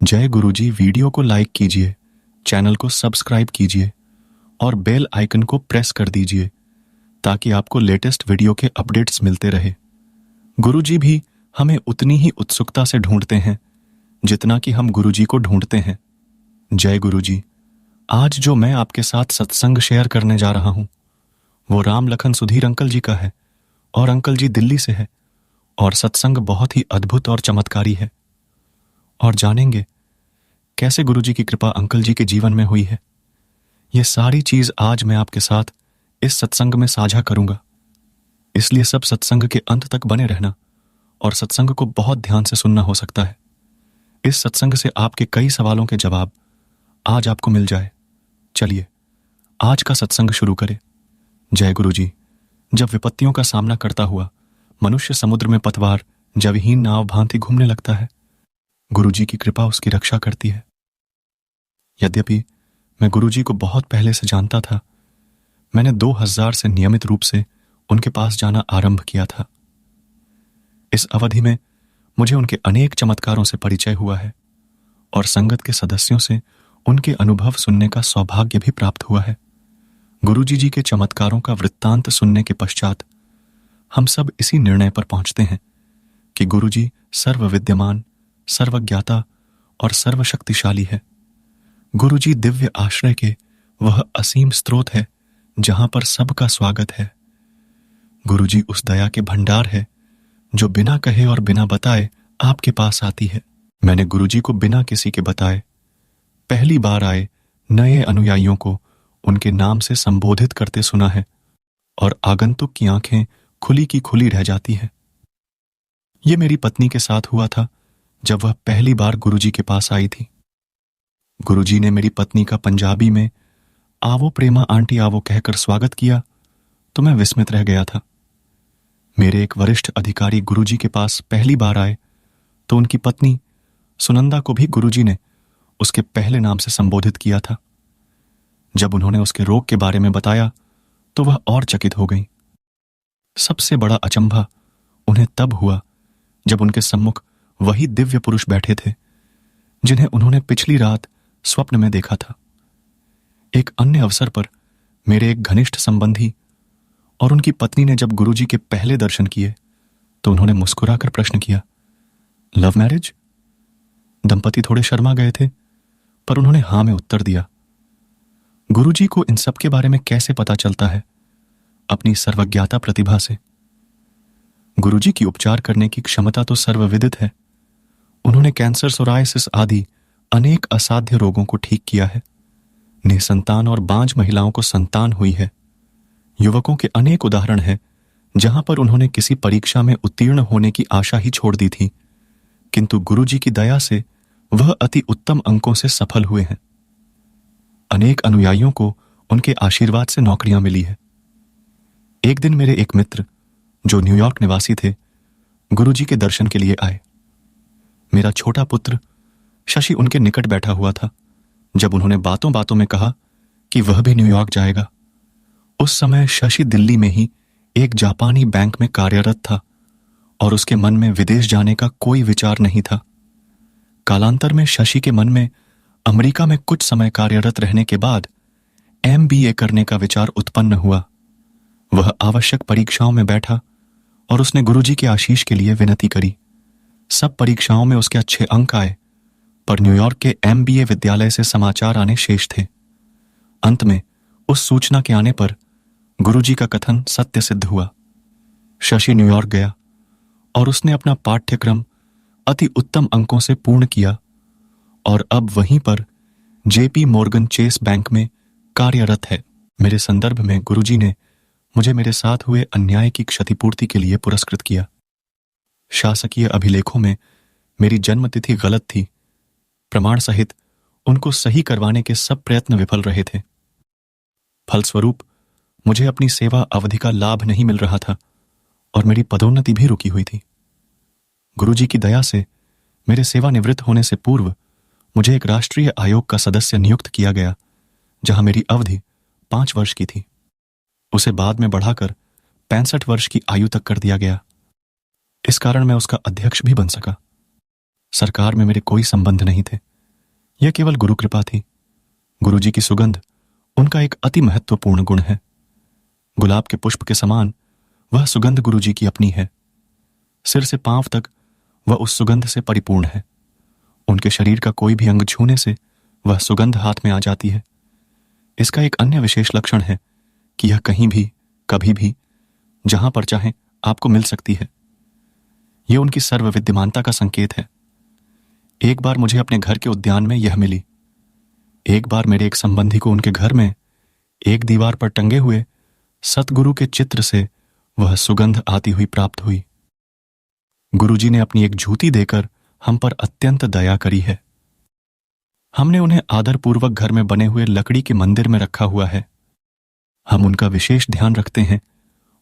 जय गुरुजी। वीडियो को लाइक कीजिए, चैनल को सब्सक्राइब कीजिए और बेल आइकन को प्रेस कर दीजिए ताकि आपको लेटेस्ट वीडियो के अपडेट्स मिलते रहे। गुरुजी भी हमें उतनी ही उत्सुकता से ढूंढते हैं जितना कि हम गुरुजी को ढूंढते हैं। जय गुरुजी। आज जो मैं आपके साथ सत्संग शेयर करने जा रहा हूं वो राम लखन सुधीर अंकल जी का है और अंकल जी दिल्ली से है और सत्संग बहुत ही अद्भुत और चमत्कारी है। और जानेंगे कैसे गुरुजी की कृपा अंकल जी के जीवन में हुई है। ये सारी चीज आज मैं आपके साथ इस सत्संग में साझा करूंगा, इसलिए सब सत्संग के अंत तक बने रहना और सत्संग को बहुत ध्यान से सुनना हो सकता है। इस सत्संग से आपके कई सवालों के जवाब आज आपको मिल जाए। चलिए आज का सत्संग शुरू करें। जय गुरुजी। जब विपत्तियों का सामना करता हुआ मनुष्य समुद्र में पतवार जवहीन नाव भांति घूमने लगता है, गुरुजी की कृपा उसकी रक्षा करती है। यद्यपि मैं गुरुजी को बहुत पहले से जानता था, मैंने 2000 से नियमित रूप से उनके पास जाना आरंभ किया था। इस अवधि में मुझे उनके अनेक चमत्कारों से परिचय हुआ है और संगत के सदस्यों से उनके अनुभव सुनने का सौभाग्य भी प्राप्त हुआ है। गुरुजी जी के चमत्कारों का वृत्तांत सुनने के पश्चात हम सब इसी निर्णय पर पहुंचते हैं कि गुरुजी सर्वविद्यमान, सर्वज्ञाता और सर्वशक्तिशाली है। गुरुजी दिव्य आश्रय के वह असीम स्रोत है जहां पर सबका स्वागत है। गुरुजी उस दया के भंडार है जो बिना कहे और बिना बताए आपके पास आती है। मैंने गुरुजी को बिना किसी के बताए पहली बार आए नए अनुयायियों को उनके नाम से संबोधित करते सुना है और आगंतुक की आंखें खुली की खुली रह जाती है। ये मेरी पत्नी के साथ हुआ था जब वह पहली बार गुरुजी के पास आई थी। गुरुजी ने मेरी पत्नी का पंजाबी में आवो प्रेमा आंटी आवो कहकर स्वागत किया तो मैं विस्मित रह गया था। मेरे एक वरिष्ठ अधिकारी गुरुजी के पास पहली बार आए तो उनकी पत्नी सुनंदा को भी गुरुजी ने उसके पहले नाम से संबोधित किया था। जब उन्होंने उसके रोग के बारे में बताया तो वह और चकित हो गई। सबसे बड़ा अचंभा उन्हें तब हुआ जब उनके सम्मुख वही दिव्य पुरुष बैठे थे जिन्हें उन्होंने पिछली रात स्वप्न में देखा था। एक अन्य अवसर पर मेरे एक घनिष्ठ संबंधी और उनकी पत्नी ने जब गुरुजी के पहले दर्शन किए तो उन्होंने मुस्कुराकर प्रश्न किया, लव मैरिज? दंपति थोड़े शर्मा गए थे पर उन्होंने हां में उत्तर दिया। गुरुजी को इन सब के बारे में कैसे पता चलता है? अपनी सर्वज्ञाता प्रतिभा से। गुरुजी की उपचार करने की क्षमता तो सर्वविदित है। उन्होंने कैंसर, सोरायसिस आदि अनेक असाध्य रोगों को ठीक किया है। निसंतान और बांझ महिलाओं को संतान हुई है। युवकों के अनेक उदाहरण हैं जहां पर उन्होंने किसी परीक्षा में उत्तीर्ण होने की आशा ही छोड़ दी थी, किंतु गुरुजी की दया से वह अति उत्तम अंकों से सफल हुए हैं। अनेक अनुयायियों को उनके आशीर्वाद से नौकरियां मिली है। एक दिन मेरे एक मित्र जो न्यूयॉर्क निवासी थे गुरुजी के दर्शन के लिए आए। मेरा छोटा पुत्र शशि उनके निकट बैठा हुआ था जब उन्होंने बातों बातों में कहा कि वह भी न्यूयॉर्क जाएगा। उस समय शशि दिल्ली में ही एक जापानी बैंक में कार्यरत था और उसके मन में विदेश जाने का कोई विचार नहीं था। कालांतर में शशि के मन में अमेरिका में कुछ समय कार्यरत रहने के बाद MBA करने का विचार उत्पन्न हुआ। वह आवश्यक परीक्षाओं में बैठा और उसने गुरुजी के आशीष के लिए विनती करी। सब परीक्षाओं में उसके अच्छे अंक आए पर न्यूयॉर्क के MBA विद्यालय से समाचार आने शेष थे। अंत में उस सूचना के आने पर गुरुजी का कथन सत्य सिद्ध हुआ। शशि न्यूयॉर्क गया और उसने अपना पाठ्यक्रम अति उत्तम अंकों से पूर्ण किया और अब वहीं पर JP मोर्गन चेस बैंक में कार्यरत है। मेरे संदर्भ में गुरुजी ने मुझे मेरे साथ हुए अन्याय की क्षतिपूर्ति के लिए पुरस्कृत किया। शासकीय अभिलेखों में मेरी जन्मतिथि गलत थी। प्रमाण सहित उनको सही करवाने के सब प्रयत्न विफल रहे थे। फलस्वरूप मुझे अपनी सेवा अवधि का लाभ नहीं मिल रहा था और मेरी पदोन्नति भी रुकी हुई थी। गुरुजी की दया से मेरे सेवानिवृत्त होने से पूर्व मुझे एक राष्ट्रीय आयोग का सदस्य नियुक्त किया गया जहां मेरी अवधि 5 वर्ष की थी। उसे बाद में बढ़ाकर 65 वर्ष की आयु तक कर दिया गया। इस कारण मैं उसका अध्यक्ष भी बन सका। सरकार में मेरे कोई संबंध नहीं थे, यह केवल गुरु कृपा थी। गुरुजी की सुगंध उनका एक अति महत्वपूर्ण गुण है। गुलाब के पुष्प के समान वह सुगंध गुरुजी की अपनी है। सिर से पांव तक वह उस सुगंध से परिपूर्ण है। उनके शरीर का कोई भी अंग छूने से वह सुगंध हाथ में आ जाती है। इसका एक अन्य विशेष लक्षण है कि यह कहीं भी, कभी भी, जहां पर चाहे आपको मिल सकती है। यह उनकी सर्वविद्यमानता का संकेत है। एक बार मुझे अपने घर के उद्यान में यह मिली। एक बार मेरे एक संबंधी को उनके घर में एक दीवार पर टंगे हुए सतगुरु के चित्र से वह सुगंध आती हुई प्राप्त हुई। गुरुजी ने अपनी एक जूती देकर हम पर अत्यंत दया करी है। हमने उन्हें आदरपूर्वक घर में बने हुए लकड़ी के मंदिर में रखा हुआ है। हम उनका विशेष ध्यान रखते हैं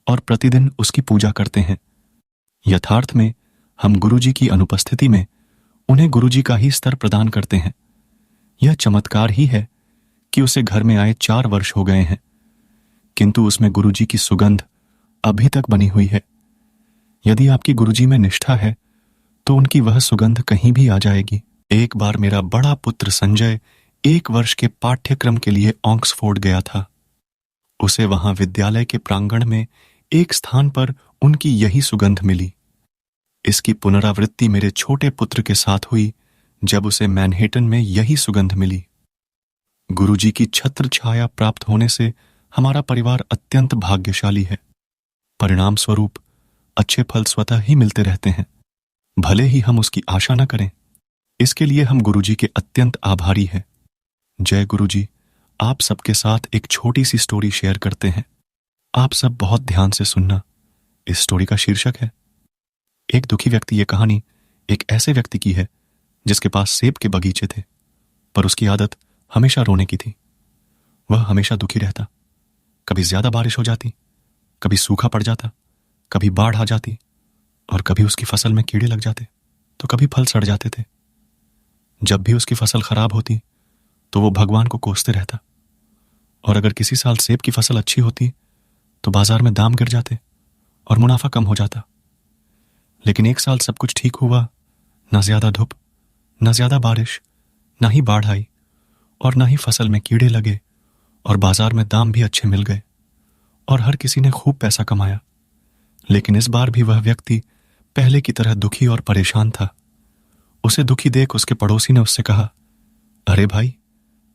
और प्रतिदिन उसकी पूजा करते हैं। यथार्थ में हम गुरुजी की अनुपस्थिति में उन्हें गुरुजी का ही स्तर प्रदान करते हैं। यह चमत्कार ही है कि उसे घर में आए 4 वर्ष हो गए हैं, किंतु उसमें गुरुजी की सुगंध अभी तक बनी हुई है। यदि आपकी गुरुजी में निष्ठा है तो उनकी वह सुगंध कहीं भी आ जाएगी। एक बार मेरा बड़ा पुत्र संजय 1 वर्ष के पाठ्यक्रम के लिए ऑक्सफोर्ड गया था। उसे वहां विद्यालय के प्रांगण में एक स्थान पर उनकी यही सुगंध मिली। इसकी पुनरावृत्ति मेरे छोटे पुत्र के साथ हुई जब उसे मैनहेटन में यही सुगंध मिली। गुरुजी की छत्र छाया प्राप्त होने से हमारा परिवार अत्यंत भाग्यशाली है। परिणाम स्वरूप अच्छे फल स्वतः ही मिलते रहते हैं, भले ही हम उसकी आशा न करें। इसके लिए हम गुरुजी के अत्यंत आभारी हैं। जय गुरुजी। आप सबके साथ एक छोटी सी स्टोरी शेयर करते हैं। आप सब बहुत ध्यान से सुनना। इस स्टोरी का शीर्षक है एक दुखी व्यक्ति। ये कहानी एक ऐसे व्यक्ति की है जिसके पास सेब के बगीचे थे, पर उसकी आदत हमेशा रोने की थी। वह हमेशा दुखी रहता। कभी ज्यादा बारिश हो जाती, कभी सूखा पड़ जाता, कभी बाढ़ आ जाती, और कभी उसकी फसल में कीड़े लग जाते, तो कभी फल सड़ जाते थे। जब भी उसकी फसल खराब होती तो वो भगवान को कोसते रहता, और अगर किसी साल सेब की फसल अच्छी होती तो बाजार में दाम गिर जाते और मुनाफा कम हो जाता। लेकिन एक साल सब कुछ ठीक हुआ, ना ज्यादा धूप, ना ज्यादा बारिश, ना ही बाढ़ आई, और ना ही फसल में कीड़े लगे, और बाजार में दाम भी अच्छे मिल गए, और हर किसी ने खूब पैसा कमाया। लेकिन इस बार भी वह व्यक्ति पहले की तरह दुखी और परेशान था। उसे दुखी देख उसके पड़ोसी ने उससे कहा, अरे भाई,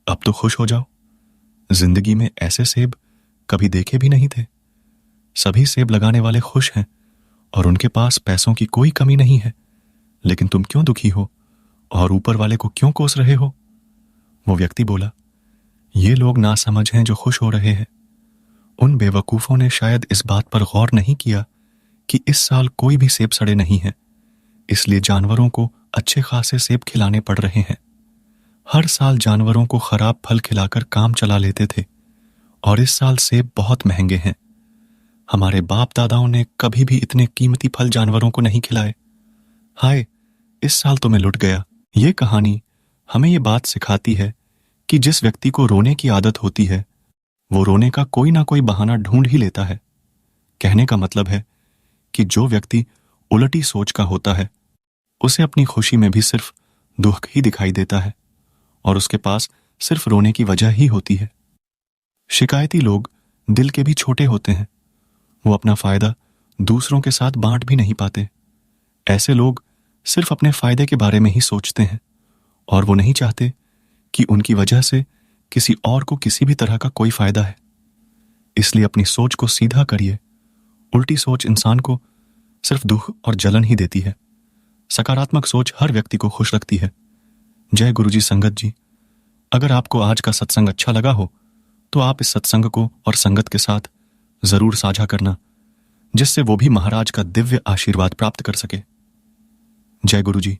अब तो खुश हो जाओ। जिंदगी में ऐसे सेब कभी देखे भी नहीं थे। सभी सेब लगाने वाले खुश हैं और उनके पास पैसों की कोई कमी नहीं है, लेकिन तुम क्यों दुखी हो और ऊपर वाले को क्यों कोस रहे हो? वो व्यक्ति बोला, ये लोग नासमझ हैं जो खुश हो रहे हैं। उन बेवकूफों ने शायद इस बात पर गौर नहीं किया कि इस साल कोई भी सेब सड़े नहीं हैं, इसलिए जानवरों को अच्छे खासे सेब खिलाने पड़ रहे हैं। हर साल जानवरों को खराब फल खिलाकर काम चला लेते थे, और इस साल सेब बहुत महंगे हैं। हमारे बाप दादाओं ने कभी भी इतने कीमती फल जानवरों को नहीं खिलाए। हाय, इस साल तो मैं लुट गया। ये कहानी हमें ये बात सिखाती है कि जिस व्यक्ति को रोने की आदत होती है, वो रोने का कोई ना कोई बहाना ढूंढ ही लेता है। कहने का मतलब है कि जो व्यक्ति उलटी सोच का होता है, उसे अपनी खुशी में भी सिर्फ दुख ही दिखाई देता है, और उसके पास सिर्फ रोने की वजह ही होती है। शिकायती लोग दिल के भी छोटे होते हैं। वो अपना फायदा दूसरों के साथ बांट भी नहीं पाते। ऐसे लोग सिर्फ अपने फायदे के बारे में ही सोचते हैं, और वो नहीं चाहते कि उनकी वजह से किसी और को किसी भी तरह का कोई फायदा है। इसलिए अपनी सोच को सीधा करिए। उल्टी सोच इंसान को सिर्फ दुख और जलन ही देती है। सकारात्मक सोच हर व्यक्ति को खुश रखती है। जय गुरुजी संगत जी। अगर आपको आज का सत्संग अच्छा लगा हो तो आप इस सत्संग को और संगत के साथ जरूर साझा करना, जिससे वो भी महाराज का दिव्य आशीर्वाद प्राप्त कर सके। जय गुरुजी।